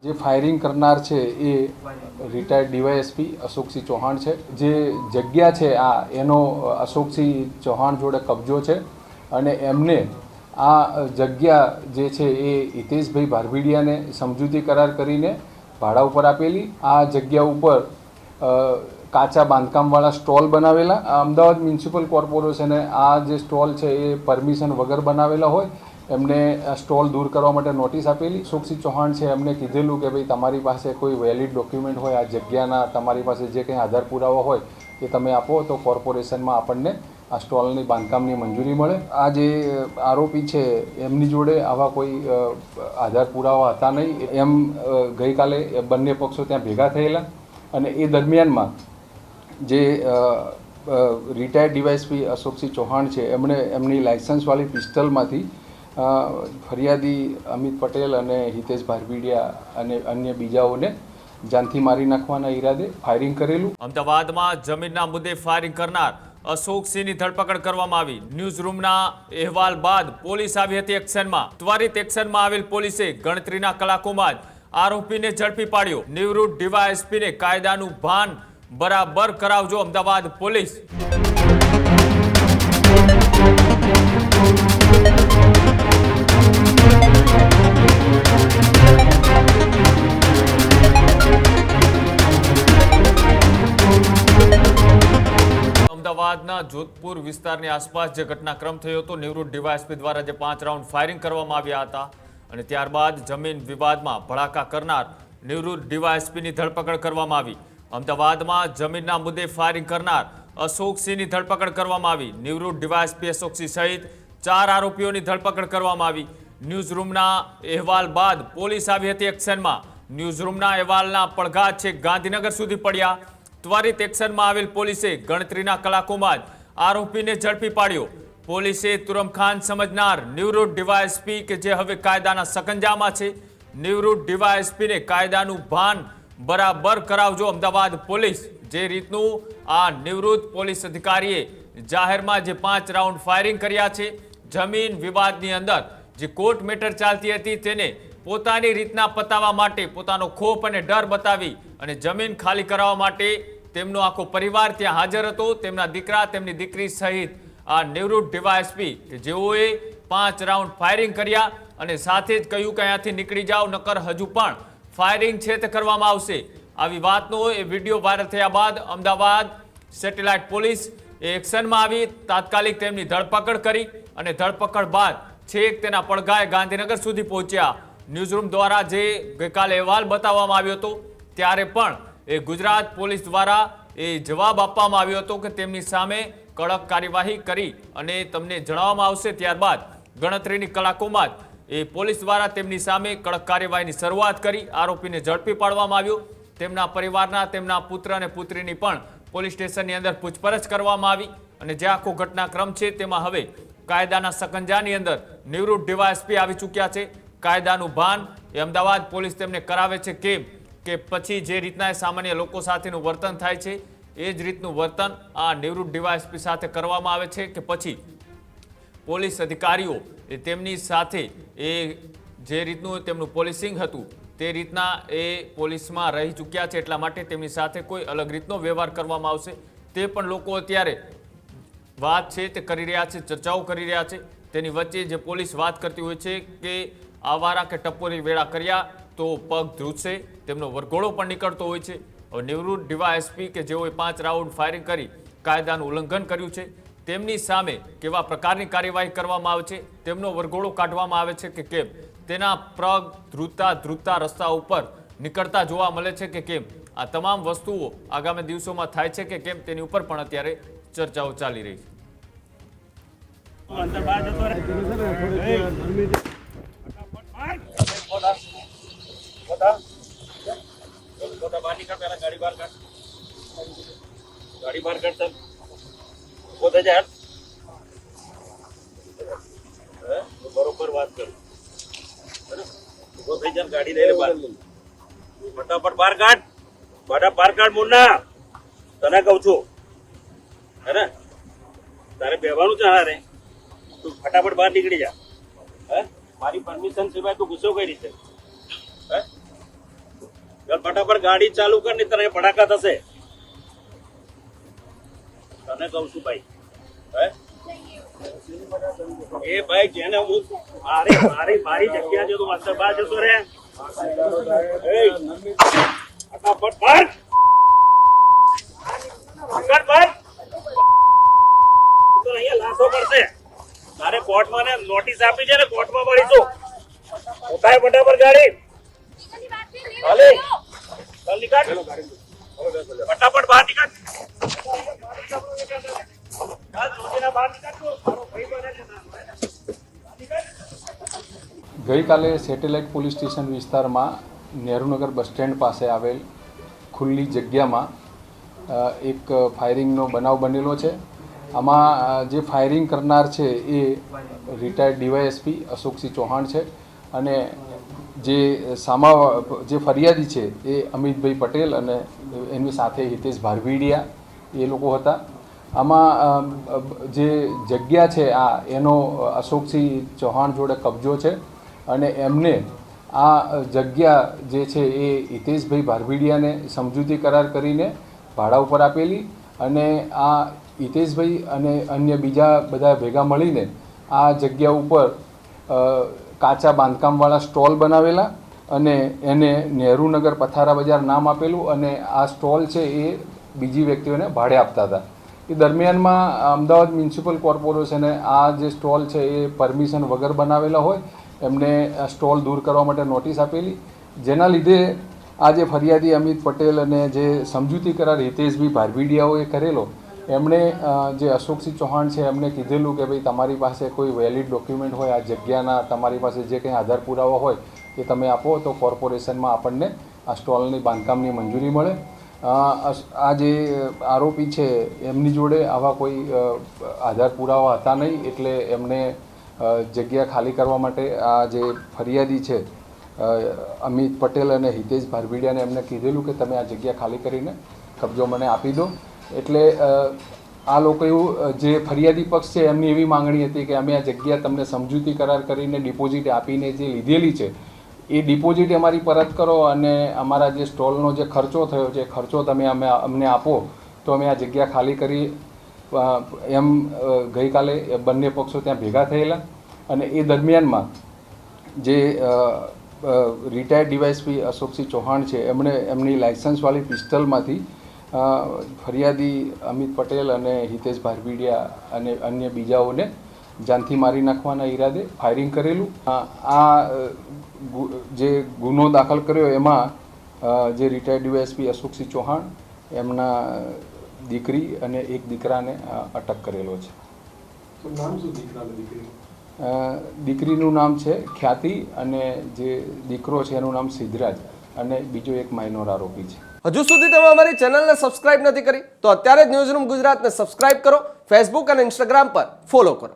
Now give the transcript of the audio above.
જે ફાયરિંગ કરનાર છે એ રિટાયર્ડ ડીવાયએસપી અશોકસિંહ ચૌહાણ છે. જે જગ્યા છે એનો અશોકસિંહ ચૌહાણ જોડે કબજો છે અને એમને આ જગ્યા જે છે એ હિતેશભાઈ ભારભીડિયાને સમજૂતી કરાર કરીને ભાડા ઉપર આપેલી. આ જગ્યા ઉપર કાચા બાંધકામવાળા સ્ટોલ બનાવેલા. અમદાવાદ મ્યુનિસિપલ કોર્પોરેશને આ જે સ્ટોલ છે એ પરમિશન વગર બનાવેલા હોય એમને સ્ટોલ દૂર કરવા માટે નોટિસ આપેલી. અશોકસિંહ ચૌહાણ છે એમને કીધેલું કે ભાઈ તમારી પાસે કોઈ વેલિડ ડોક્યુમેન્ટ હોય આ જગ્યાના, તમારી પાસે જે કંઈ આધાર પુરાવા હોય એ તમે આપો તો કોર્પોરેશનમાં આપણને આ સ્ટોલની બાંધકામની મંજૂરી મળે. આ જે આરોપી છે એમની જોડે આવા કોઈ આધાર પુરાવા હતા નહીં એમ ગઈકાલે બંને પક્ષો ત્યાં ભેગા થયેલા અને એ દરમિયાનમાં જે રિટાયર્ડ ડીવાયએસપી અશોકસિંહ ચૌહાણ છે એમણે એમની લાઇસન્સવાળી પિસ્તલમાંથી ફરિયાદી અમિત પટેલ અને હિતેશ ભારભીડિયા અને અન્ય બીજાઓને જાનથી મારી નાખવાના ઈરાદે ફાયરિંગ કરેલું. અમદાવાદમાં જમીનના મુદ્દે ફાયરિંગ કરનાર અશોકસિંહની ધરપકડ કરવામાં આવી. ન્યૂઝ રૂમના અહેવાલ બાદ પોલીસ આવી હતી એક્શનમાં. ત્વરિત એક્શનમાં આવેલ પોલીસે ગણતરીના કલાકોમાં જ આરોપીને ઝડપી પાડ્યો. નિવૃત્ત ડીવાયએસપીને કાયદાનું ભાન બરાબર કરાવજો અમદાવાદ પોલીસ. અમદાવાદના જોધપુર વિસ્તારની આસપાસ જે ઘટનાક્રમ થયો હતો, નિવૃત્ત ડીવાયએસપી દ્વારા જે 5 રાઉન્ડ ફાયરિંગ કરવામાં આવ્યા હતા અને ત્યારબાદ જમીન વિવાદમાં ભડાકા કરનાર નિવૃત્ત ડીવાયએસપીની ધરપકડ કરવામાં આવી. અમદાવાદમાં જમીનના મુદ્દે ફાયરિંગ કરનાર અશોકસિંહની ધરપકડ કરવામાં આવી. નિવૃત્ત ડીવાયએસપી અશોકસિંહ સહિત 4 આરોપીઓની ધરપકડ કરવામાં આવી. ન્યૂઝ રૂમના અહેવાલ બાદ પોલીસ આવી હતી એક્શનમાં. ન્યૂઝ રૂમના અહેવાલના પડઘા છે ગાંધીનગર સુધી પડ્યા. ત્વરિત એક્શનમાં આવેલ પોલીસે ગણતરીના કલાકોમાં જ આરોપીને ઝડપી પાડ્યો. પોલીસે તુરમખાન સમજનાર નિવૃત્ત ડીવાયએસપી કે જે હવે કાયદાના સકંજામાં છે, નિવૃત્ત ડીવાયએસપીને કાયદાનું ભાન બરાબર કરાવજો અમદાવાદ પોલીસ. જે રીતનું આ નિવૃત્ત પોલીસ અધિકારીએ જાહેરમાં જે 5 રાઉન્ડ ફાયરિંગ કર્યા છે, જમીન વિવાદની અંદર જે કોર્ટ મેટર ચાલતી હતી તેને પોતાની રીતના પતાવવા માટે પોતાનો ખોફ અને ડર બતાવી અને જમીન ખાલી કરાવવા માટે તેમનો આખો પરિવાર ત્યાં હાજર હતો. તેમના દીકરા, તેમની દીકરી સહિત આ નિવૃત્ત ડીવાયએસપી કે જેઓએ 5 રાઉન્ડ ફાયરિંગ કર્યા અને સાથે જ કહ્યું કે અહીંયાથી નીકળી જાઓ નકર હજુ પણ ફાયરિંગ છે તે કરવામાં આવશે. આવી વાતનો એ વિડીયો વાયરલ થયા બાદ અમદાવાદ સેટેલાઇટ પોલીસ એ એક્શનમાં આવી. તાત્કાલિક તેમની ધરપકડ કરી અને ધરપકડ બાદ છેક તેના પડઘાએ ગાંધીનગર સુધી પહોંચ્યા. ન્યૂઝરૂમ દ્વારા જે ગઈકાલે અહેવાલ બતાવવામાં આવ્યો હતો ત્યારે પણ એ ગુજરાત પોલીસ દ્વારા એ જવાબ આપવામાં આવ્યો હતો કે તેમની સામે કડક કાર્યવાહી કરી અને તમને જણાવવામાં આવશે. ત્યારબાદ ગણતરીની કલાકોમાં જ એ પોલીસ દ્વારા તેમની સામે કડક કાર્યવાહીની શરૂઆત કરી. આરોપીને ઝડપી પાડવામાં આવ્યો. તેમના પરિવારના, તેમના પુત્ર અને પુત્રીની પણ પોલીસ સ્ટેશનની અંદર પૂછપરછ કરવામાં આવી અને જે આખો ઘટનાક્રમ છે તેમાં હવે કાયદાના સકંજાની અંદર નિવૃત્ત ડીવાયએસપી આવી ચૂક્યા છે. કાયદાનું ભાન એ અમદાવાદ પોલીસ તેમને કરાવે છે. કેમ કે પછી જે રીતના સામાન્ય લોકો સાથેનું વર્તન થાય છે એ જ રીતનું વર્તન આ નિવૃત્ત ડીવાયએસપી સાથે કરવામાં આવે છે કે પછી પોલીસ અધિકારીઓ એ તેમની સાથે એ જે રીતનું તેમનું પોલીસિંગ હતું તે રીતના એ પોલીસમાં રહી ચૂક્યા છે એટલા માટે તેમની સાથે કોઈ અલગ રીતનો વ્યવહાર કરવામાં આવશે તે પણ લોકો અત્યારે વાત છે તે કરી રહ્યા છે, ચર્ચાઓ કરી રહ્યા છે. તેની વચ્ચે જે પોલીસ વાત કરતી હોય છે કે આવારા કે ટપોરી વેળા કર્યા તો પગ ધ્રુજશે, તેમનો વરઘોડો પણ નીકળતો હોય છે. હવે નિવૃત્ત ડીવાયએસપી કે જેઓએ 5 રાઉન્ડ ફાયરિંગ કરી કાયદાનું ઉલ્લંઘન કર્યું છે તેમની સામે કેવા પ્રકારની કાર્યવાહી કરવામાં આવે છે, તેમનો વરઘોડો કાઢવામાં આવે છે કે કેમ, તેના પગ ધ્રુજતા રસ્તા ઉપર નીકળતા જોવા મળે છે કે કેમ, આ તમામ વસ્તુઓ આગામી દિવસોમાં થાય છે કે કેમ તેની ઉપર પણ અત્યારે ચર્ચાઓ ચાલી રહી છે. गाड़ी बाहर कर सर वो दे यार तो बरोबर बात कर वो दे यार गाड़ी ले ले बाहर फटाफट बाहर काट मुन्ना तने कहूं છું है ना તારે બેવાનું છે હારે તું ફટાફટ બહાર નીકળી જા. હે મારી પરમિશન સિવાય તું ગુસ્સો કઈ રીતે? હે ફટાફટ ગાડી ચાલુ કર ને તને ભડાકા થશે. તને કહું છું ભાઈ, હે એ ભાઈ જેને હું મારી જગ્યા છે તું અંદર બહાર જતો રે. ફટાફટ બાર તો અહીંયા લાશો પડશે. તારે કોર્ટમાં ને નોટિસ આપી છે ને કોર્ટમાં મળીશું. ઉતાય ફટાફટ ગાડી. હાલે ચાલ નીકળ ફટાફટ બહાર નીકળ. ચાલ જોજીના બહાર નીકળ. મારો ભાઈ બને છે. ગઈકાલે સેટેલાઇટ પોલીસ સ્ટેશન વિસ્તારમાં નહેરુનગર બસ સ્ટેન્ડ પાસે આવેલ ખુલ્લી જગ્યામાં એક ફાયરિંગનો બનાવ બનેલો છે. આમાં જે ફાયરિંગ કરનાર છે એ રિટાયર્ડ ડીવાયએસપી અશોકસિંહ ચૌહાણ છે અને જે ફરિયાદી છે એ અમિતભાઈ પટેલ અને એની સાથે હિતેશ ભારવીડિયા એ લોકો હતા. આમાં જે જગ્યા છે એનો અશોકસિંહ ચૌહાણ જોડે કબજો છે અને એમને આ જગ્યા જે છે એ હિતેશભાઈ ભારવીડિયાને સમજૂતી કરાર કરીને ભાડા ઉપર આપેલી અને આ હિતેશભાઈ અને અન્ય બીજા બધા ભેગા મળીને આ જગ્યા ઉપર કાચા બાંધકામવાળા સ્ટોલ બનાવેલા અને એને નહેરુનગર પથારા બજાર નામ આપેલું અને આ સ્ટોલ છે એ બીજી વ્યક્તિઓને ભાડે આપતા હતા. એ દરમિયાનમાં અમદાવાદ મ્યુનિસિપલ કોર્પોરેશને આ જે સ્ટોલ છે એ પરમિશન વગર બનાવેલા હોય એમને સ્ટોલ દૂર કરવા માટે નોટિસ આપેલી, જેના લીધે આ જે ફરિયાદી અમિત પટેલ અને જે સમજૂતી કરાર હિતેશભાઈ ભારવીડિયાઓએ કરેલો એમણે જે અશોકસિંહ ચૌહાણ છે એમને કીધેલું કે ભાઈ તમારી પાસે કોઈ વેલિડ ડોક્યુમેન્ટ હોય આ જગ્યાના, તમારી પાસે જે કંઈ આધાર પુરાવા હોય એ તમે આપો તો કોર્પોરેશનમાં આપણને આ સ્ટોલની બાંધકામની મંજૂરી મળે. આ જે આરોપી છે એમની જોડે આવા કોઈ આધાર પુરાવા હતા નહીં એટલે એમને જગ્યા ખાલી કરવા માટે આ જે ફરિયાદી છે અમિત પટેલ અને હિતેશ ભારવીડિયાને એમને કીધેલું કે તમે આ જગ્યા ખાલી કરીને કબજો મને આપી દો. એટલે આ લોકો એવું જે ફરિયાદી પક્ષ છે એમની એવી માંગણી હતી કે અમે આ જગ્યા તમને સમજૂતી કરાર કરીને ડિપોઝિટ આપીને જે લીધેલી છે એ ડિપોઝિટ અમારી પરત કરો અને અમારા જે સ્ટોલનો જે ખર્ચો થયો છે એ ખર્ચો તમે અમને આપો તો અમે આ જગ્યા ખાલી કરી એમ ગઈકાલે બંને પક્ષો ત્યાં ભેગા થયેલા અને એ દરમિયાનમાં જે રિટાયર્ડ ડીવાયએસપી અશોકસિંહ ચૌહાણ છે એમણે એમની લાઇસન્સવાળી પિસ્તલમાંથી ફરિયાદી અમિત પટેલ અને હિતેશ ભારવીડિયા અને અન્ય બીજાઓને જાનથી મારી નાખવાના ઈરાદે ફાયરિંગ કરેલું. આ જે ગુનો દાખલ કર્યો એમાં જે રિટાયર્ડ ડીવાયએસપી અશોકસિંહ ચૌહાણ એમના દીકરી અને એક દીકરાને અટક કરેલો છે. દીકરીનું નામ છે ખ્યાતિ અને જે દીકરો છે એનું નામ સિદ્ધરાજ અને બીજો એક માઇનોર આરોપી છે. હજુ સુધી તમે અમારી ચેનલને સબસ્ક્રાઇબ નથી કરી તો અત્યારે જ ન્યૂઝરૂમ ગુજરાતને સબસ્ક્રાઇબ કરો, ફેસબુક અને ઇન્સ્ટાગ્રામ પર ફોલો કરો.